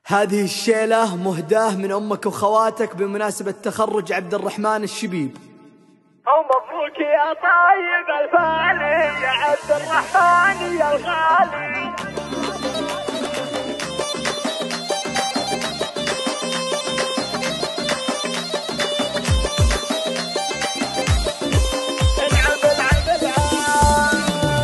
هذه الشيلة مهداة من أمك وخواتك بمناسبة تخرج عبد الرحمن الشبيب. ومبروك يا طيب الفالي يا عبد الرحمن يا الغالي.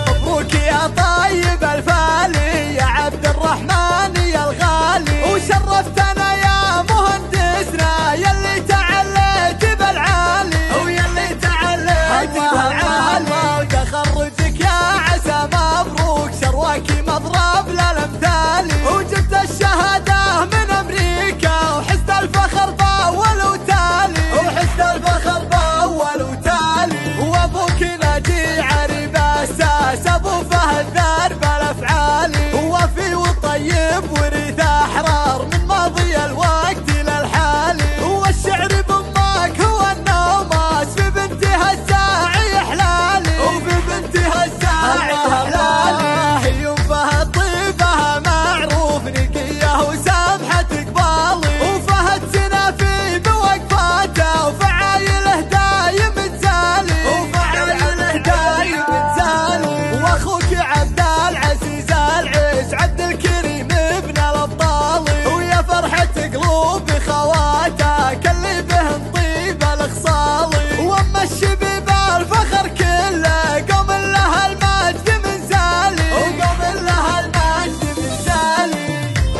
مبروك يا طيب الفالي يا عبد الرحمن يا الغالي، وشرفتنا يا مهندسنا يلي تعليت بالعالي ويلي تعليت بالعالي. تخرجك يا عسى مبروك شرواكي مضرب للامثالي، وجبت الشهادة من امريكا وحست الفخر باول وتالي وحست الفخر باول وتالي. وابوك ناجي عريب اساس ابو فهد درب الافعالي، وفي وطيب ورث احرار من ماضي الوقت للحالي. والشعر بامك هو النوماس في بنتها الساعي حلالي وفي بنتها الساعي حلالي. يوم فهد طيبها معروف نقيه وسامحة قبالي، وفهد سنافي بوقفاته وفعايله دايم تزالي وفعايله دايم تزالي. واخوك عبد العزيز العز عبد الكريم ابن الابطال، ويا فرحة قلوب خواتك اللي بهن طيب الخصال. واما الشبيب الفخر كله قوم لها المجد من زالي وقوم لها المجد من زالي.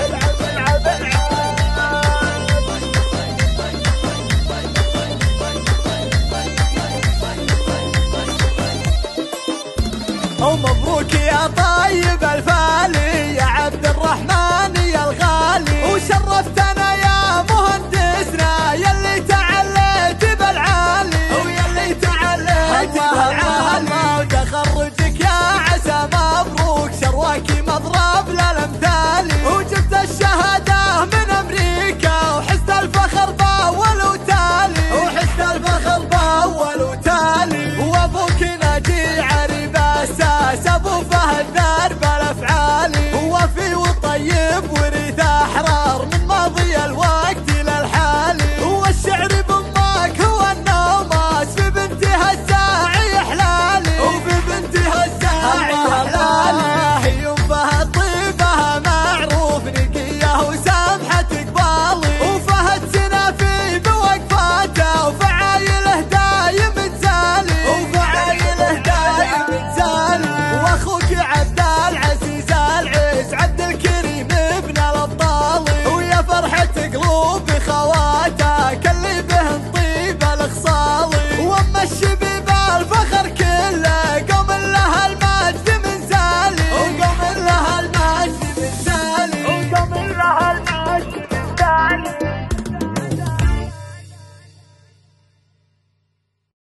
العب ومبروك يا طيب الفالي يا عبد